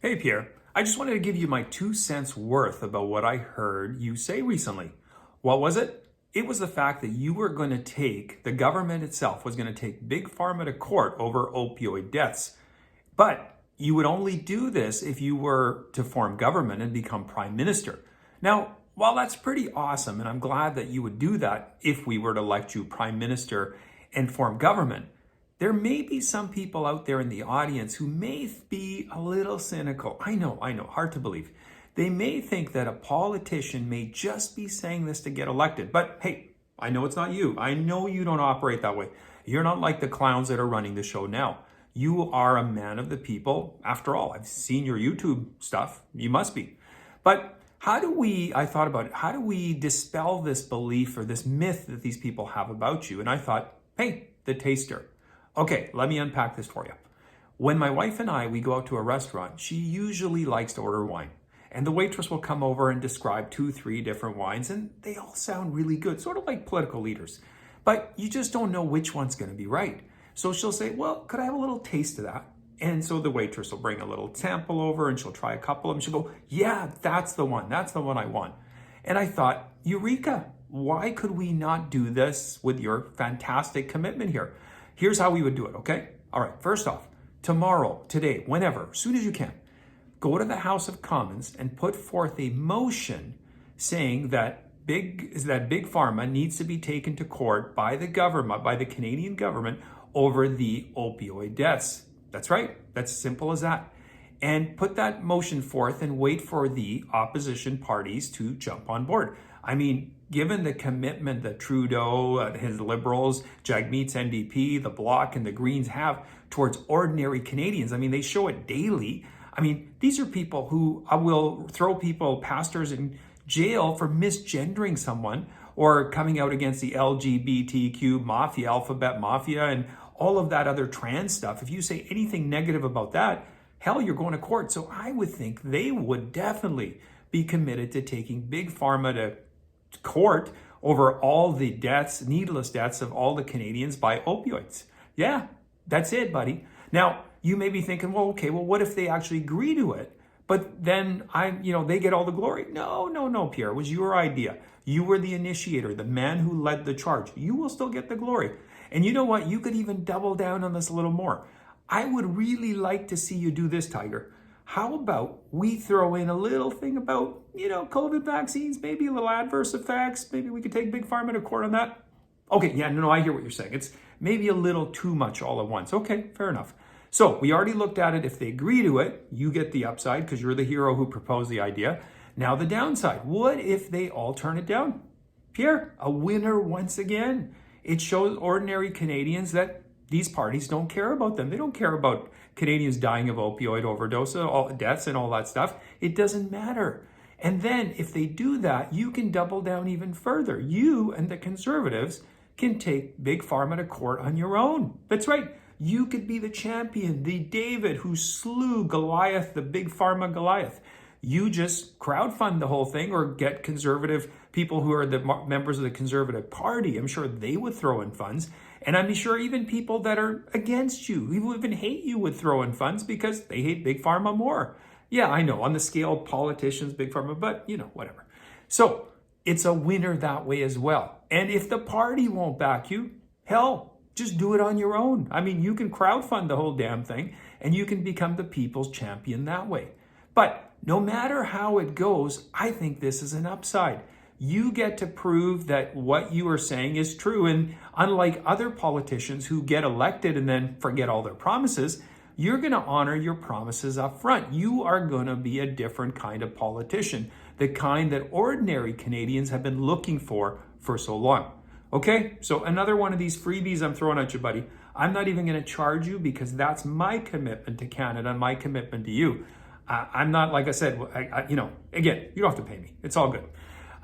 Hey Pierre, I just wanted to give you my 2 cents worth about what I heard you say recently. What was it? It was the fact that you were going to take, the government itself was going to take Big Pharma to court over opioid deaths. But you would only do this if you were to form government and become prime minister. Now, while that's pretty awesome, and I'm glad that you would do that if we were to elect you prime minister and form government, there may be some people out there in the audience who may be a little cynical. I know, hard to believe. They may think that a politician may just be saying this to get elected. But hey, I know it's not you. I know you don't operate that way. You're not like the clowns that are running the show now. You are a man of the people. After all, I've seen your YouTube stuff. You must be. But I thought about it, how do we dispel this belief or this myth that these people have about you? And I thought, hey, the taster. Okay, let me unpack this for you. When my wife and we go out to a restaurant, she usually likes to order wine. And the waitress will come over and describe 2-3 different wines, and they all sound really good, sort of like political leaders. But you just don't know which one's going to be right. So she'll say, well, could I have a little taste of that? And so the waitress will bring a little sample over and she'll try a couple of them. She'll go, yeah, that's the one. That's the one I want. And I thought, Eureka, why could we not do this with your fantastic commitment here? Here's how we would do it, okay? All right, first off, tomorrow, today, whenever, as soon as you can, go to the House of Commons and put forth a motion saying that Big Pharma needs to be taken to court by the government, by the Canadian government, over the opioid deaths. That's right. That's simple as that. And put that motion forth and wait for the opposition parties to jump on board. I mean, given the commitment that Trudeau, his Liberals, Jagmeet's NDP, the Bloc, and the Greens have towards ordinary Canadians, I mean, they show it daily. I mean, these are people who will throw pastors in jail for misgendering someone or coming out against the LGBTQ mafia, alphabet mafia, and all of that other trans stuff. If you say anything negative about that, hell, you're going to court. So I would think they would definitely be committed to taking Big Pharma to court over all the deaths, needless deaths of all the Canadians by opioids. Yeah, that's it, buddy. Now, you may be thinking, well, what if they actually agree to it? But then they get all the glory. No, Pierre, it was your idea. You were the initiator, the man who led the charge. You will still get the glory. And you know what? You could even double down on this a little more. I would really like to see you do this, Tiger. How about we throw in a little thing about, COVID vaccines, maybe a little adverse effects. Maybe we could take Big Pharma to court on that. Okay, yeah, no, I hear what you're saying. It's maybe a little too much all at once. Okay, fair enough. So we already looked at it. If they agree to it, you get the upside because you're the hero who proposed the idea. Now the downside. What if they all turn it down? Pierre, a winner once again. It shows ordinary Canadians that these parties don't care about them. They don't care about Canadians dying of opioid overdose, all deaths and all that stuff. It doesn't matter. And then if they do that, you can double down even further. You and the Conservatives can take Big Pharma to court on your own. That's right. You could be the champion, the David who slew Goliath, the Big Pharma Goliath. You just crowdfund the whole thing or get conservative people who are the members of the Conservative Party. I'm sure they would throw in funds. And I'm sure even people that are against you, who even hate you, would throw in funds because they hate Big Pharma more. Yeah, I know, on the scale of politicians, Big Pharma, but whatever. So it's a winner that way as well. And if the party won't back you, hell, just do it on your own. I mean, you can crowdfund the whole damn thing and you can become the people's champion that way. But no matter how it goes, I think this is an upside. You get to prove that what you are saying is true. And unlike other politicians who get elected and then forget all their promises, you're going to honor your promises up front. You are going to be a different kind of politician, the kind that ordinary Canadians have been looking for so long. Okay, so another one of these freebies I'm throwing at you, buddy. I'm not even going to charge you because that's my commitment to Canada and my commitment to you. I'm not, like I said, again, you don't have to pay me. It's all good.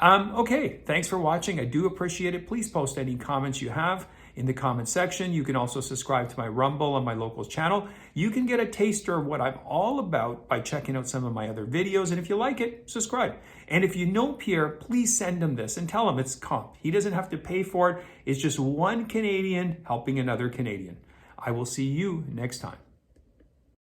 Okay, thanks for watching. I do appreciate it. Please post any comments you have in the comment section. You can also subscribe to my Rumble on my locals channel. You can get a taster of what I'm all about by checking out some of my other videos. And if you like it, subscribe. And if you know Pierre, please send him this and tell him it's comp. He doesn't have to pay for it. It's just one Canadian helping another Canadian. I will see you next time.